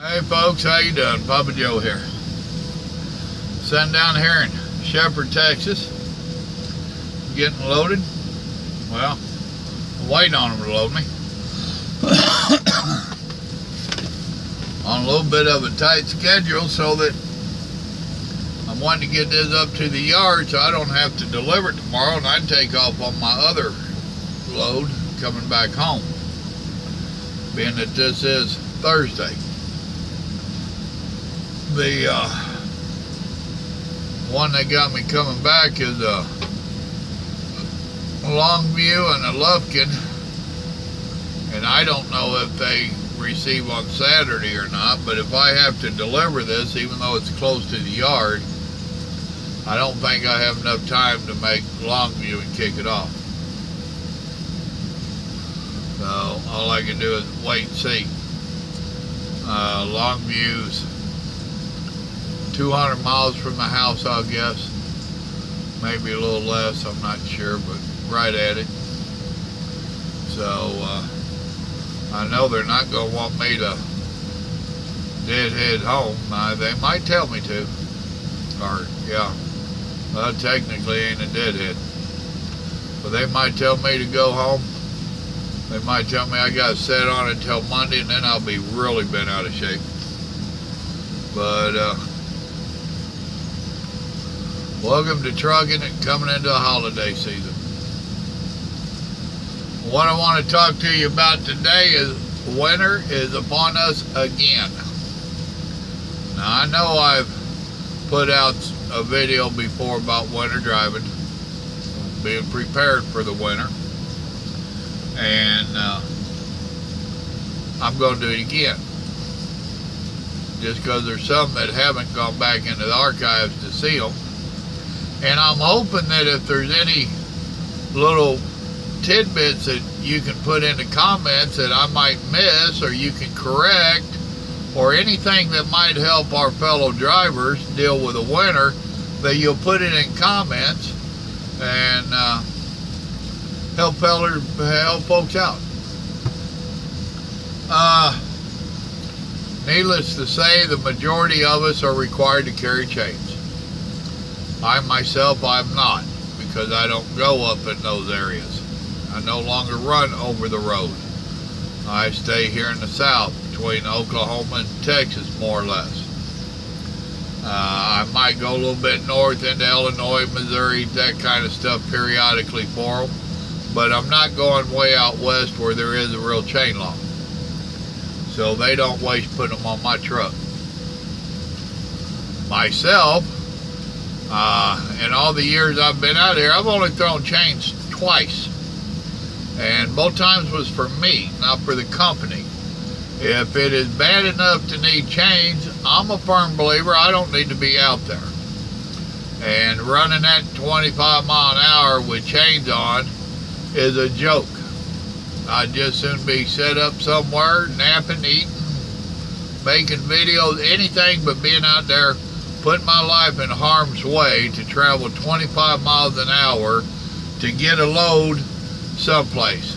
Hey folks, how you doing? Papa Joe here. Sitting down here in Shepherd, Texas, getting loaded. Well, I'm waiting on them to load me. On a little bit of a tight schedule so that I'm wanting to get this up to the yard so I don't have to deliver it tomorrow and I take off on my other load coming back home, being that this is Thursday. The one that got me coming back is a Longview and a Lufkin, and I don't know if they receive on Saturday or not, but if I have to deliver this, even though it's close to the yard, I don't think I have enough time to make Longview and kick it off. So all I can do is wait and see. Longview's 200 miles from the house, I guess. Maybe a little less, I'm not sure, but right at it. So I know they're not going to want me to deadhead home. They might tell me to. Or, yeah, well, technically ain't a deadhead. But they might tell me to go home. They might tell me I got to sit on it until Monday, and then I'll be really bent out of shape. But, welcome to trucking and coming into the holiday season. What I want to talk to you about today is winter is upon us again. Now I know I've put out a video before about winter driving, being prepared for the winter, and I'm going to do it again. Just because there's some that haven't gone back into the archives to see them. And I'm hoping that if there's any little tidbits that you can put into comments that I might miss or you can correct, or anything that might help our fellow drivers deal with the winter, that you'll put it in comments and help folks out. Needless to say, the majority of us are required to carry chains. I myself, I'm not, because I don't go up in those areas. I no longer run over the road. I stay here in the south, between Oklahoma and Texas, more or less. I might go a little bit north into Illinois, Missouri, that kind of stuff periodically for them, but I'm not going way out west where there is a real chain law. So they don't waste putting them on my truck. Myself, in all the years I've been out here, I've only thrown chains twice. And both times was for me, not for the company. If it is bad enough to need chains, I'm a firm believer I don't need to be out there. And running at 25 mile an hour with chains on is a joke. I'd just soon be set up somewhere, napping, eating, making videos, anything but being out there, putting my life in harm's way to travel 25 miles an hour to get a load someplace.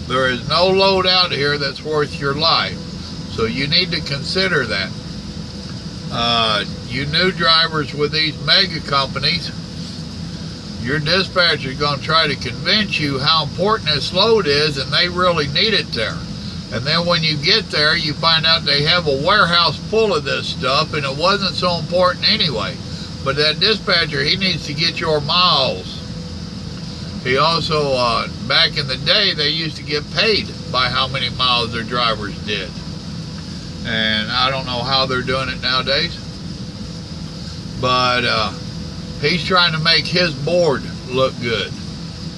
There is no load out here that's worth your life. So you need to consider that. You new drivers with these mega companies, your dispatcher is going to try to convince you how important this load is, and they really need it there. And then when you get there, you find out they have a warehouse full of this stuff, and it wasn't so important anyway. But that dispatcher, he needs to get your miles. He also, back in the day, they used to get paid by how many miles their drivers did. And I don't know how they're doing it nowadays. But he's trying to make his board look good,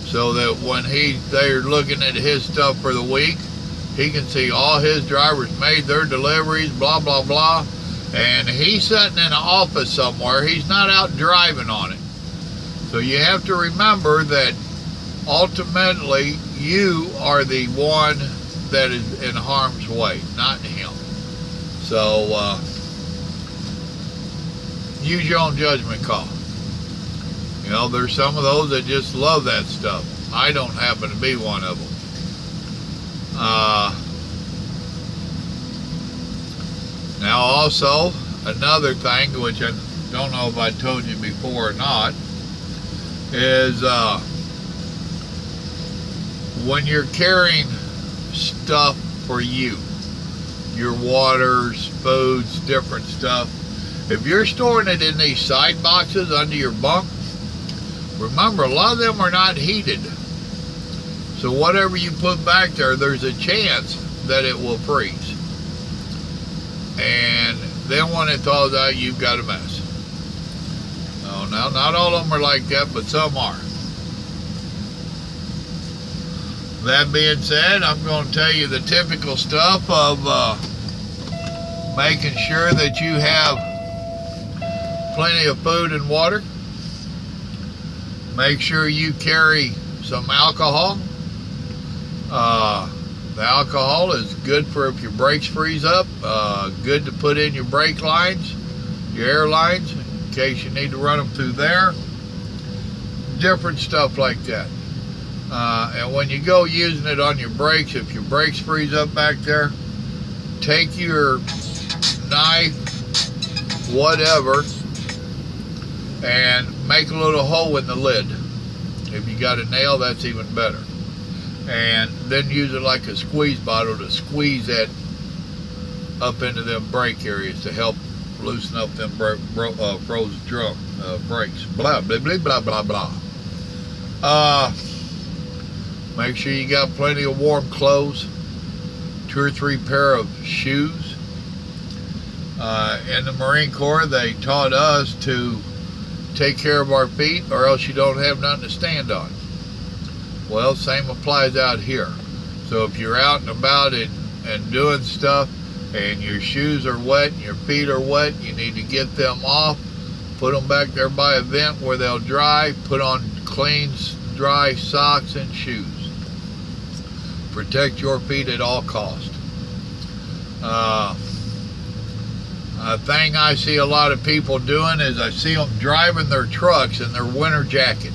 so that when they're looking at his stuff for the week, he can see all his drivers made their deliveries, blah, blah, blah. And he's sitting in an office somewhere. He's not out driving on it. So you have to remember that ultimately you are the one that is in harm's way, not him. So use your own judgment call. You know, there's some of those that just love that stuff. I don't happen to be one of them. Now also, another thing, which I don't know if I told you before or not, is when you're carrying stuff for you, your waters, foods, different stuff, if you're storing it in these side boxes under your bunk, remember, a lot of them are not heated. So whatever you put back there, there's a chance that it will freeze. And then when it thaws out, you've got a mess. No, now, not all of them are like that, but some are. That being said, I'm going to tell you the typical stuff of making sure that you have plenty of food and water. Make sure you carry some alcohol. The alcohol is good for if your brakes freeze up. Good to put in your brake lines, your air lines, in case you need to run them through there. Different stuff like that. And when you go using it on your brakes, if your brakes freeze up back there, take your knife, whatever, and make a little hole in the lid. If you got a nail, that's even better. And then use it like a squeeze bottle to squeeze that up into them brake areas to help loosen up them frozen drum brakes. Blah, blah, blah, blah, blah, blah. Make sure you got plenty of warm clothes, 2 or 3 pair of shoes. In the Marine Corps, they taught us to take care of our feet or else you don't have nothing to stand on. Well, same applies out here. So if you're out and about and doing stuff and your shoes are wet and your feet are wet, you need to get them off, put them back there by a vent where they'll dry, put on clean, dry socks and shoes. Protect your feet at all costs. A thing I see a lot of people doing is I see them driving their trucks in their winter jacket.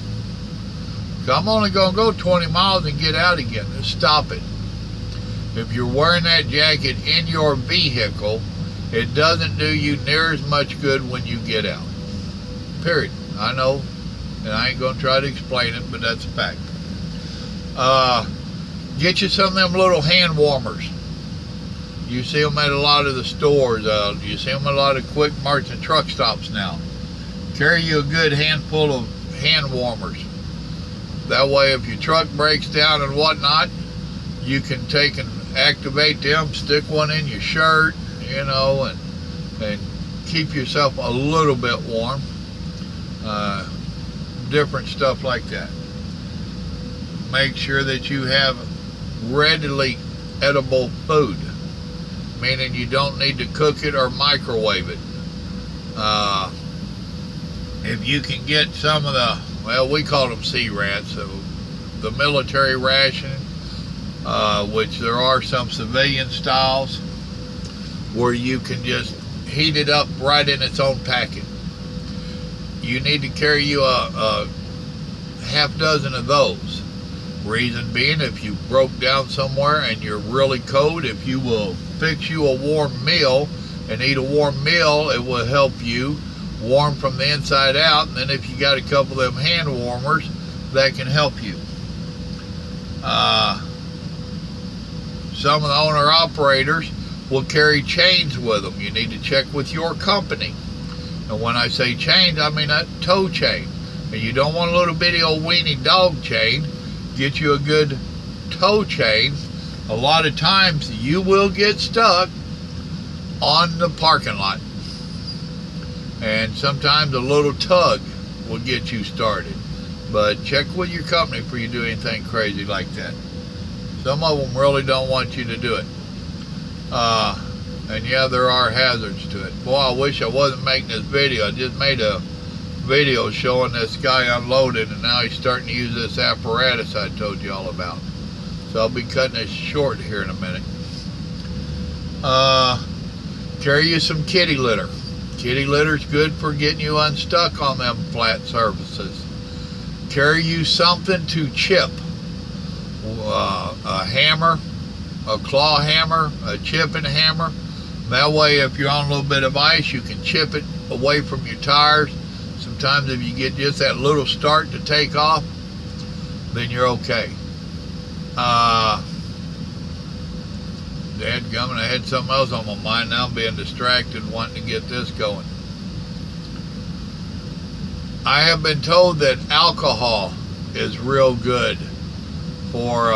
So I'm only going to go 20 miles and get out again. Stop it. If you're wearing that jacket in your vehicle, it doesn't do you near as much good when you get out. Period. I know, and I ain't going to try to explain it, but that's a fact. Get you some of them little hand warmers. You see them at a lot of the stores. You see them at a lot of quick marts and truck stops now. Carry you a good handful of hand warmers. That way, if your truck breaks down and whatnot, you can take and activate them, stick one in your shirt, you know, and keep yourself a little bit warm. Different stuff like that. Make sure that you have readily edible food, meaning you don't need to cook it or microwave it. If you can get some of the, well, we call them sea rats, so the military ration, which there are some civilian styles where you can just heat it up right in its own packet. You need to carry you a half dozen of those. Reason being, if you broke down somewhere and you're really cold, if you will fix you a warm meal and eat a warm meal, it will help you warm from the inside out. And then if you got a couple of them hand warmers, that can help you. Some of the owner-operators will carry chains with them. You need to check with your company. And when I say chains, I mean a tow chain. And you don't want a little bitty old weenie dog chain. Get you a good tow chain. A lot of times you will get stuck on the parking lot. And sometimes a little tug will get you started. But check with your company before you do anything crazy like that. Some of them really don't want you to do it. And yeah, there are hazards to it. Boy, I wish I wasn't making this video. I just made a video showing this guy unloading, and now he's starting to use this apparatus I told you all about. So I'll be cutting this short here in a minute. Carry you some kitty litter. Kitty litter's good for getting you unstuck on them flat surfaces. Carry you something to chip. A hammer, a claw hammer, a chipping hammer, That way, if you're on a little bit of ice, you can chip it away from your tires. Sometimes if you get just that little start to take off, then you're okay. Dadgummit, I had something else on my mind now. I'm being distracted wanting to get this going. I have been told that alcohol is real good for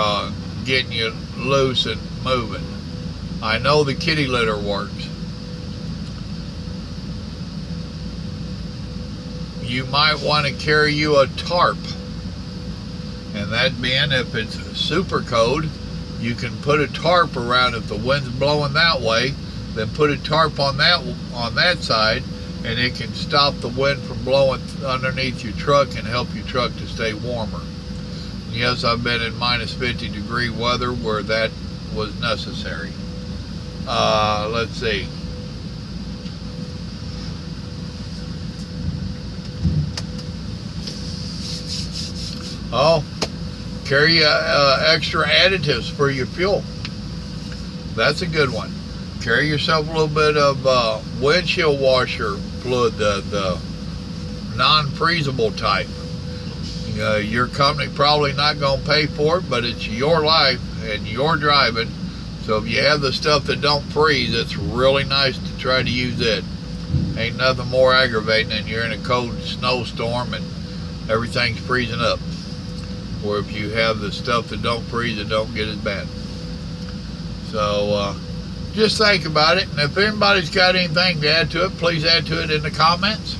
getting you loose and moving. I know the kitty litter works. You might want to carry you a tarp, and that being, if it's super cold, you can put a tarp around. If the wind's blowing that way, then put a tarp on that side, and it can stop the wind from blowing underneath your truck and help your truck to stay warmer. And yes, I've been in minus 50 degree weather where that was necessary. Let's see. Oh, carry extra additives for your fuel. That's a good one. Carry yourself a little bit of windshield washer fluid, the non-freezable type. Your company probably not going to pay for it, but it's your life and your driving. So if you have the stuff that don't freeze, it's really nice to try to use it. Ain't nothing more aggravating than you're in a cold snowstorm and everything's freezing up. Or if you have the stuff that don't freeze, it don't get as bad. So just think about it. And if anybody's got anything to add to it, please add to it in the comments.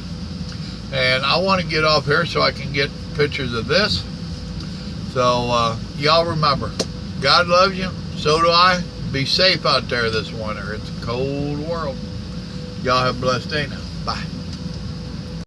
And I want to get off here so I can get pictures of this. So y'all remember, God loves you, so do I. Be safe out there this winter. It's a cold world. Y'all have a blessed day now. Bye.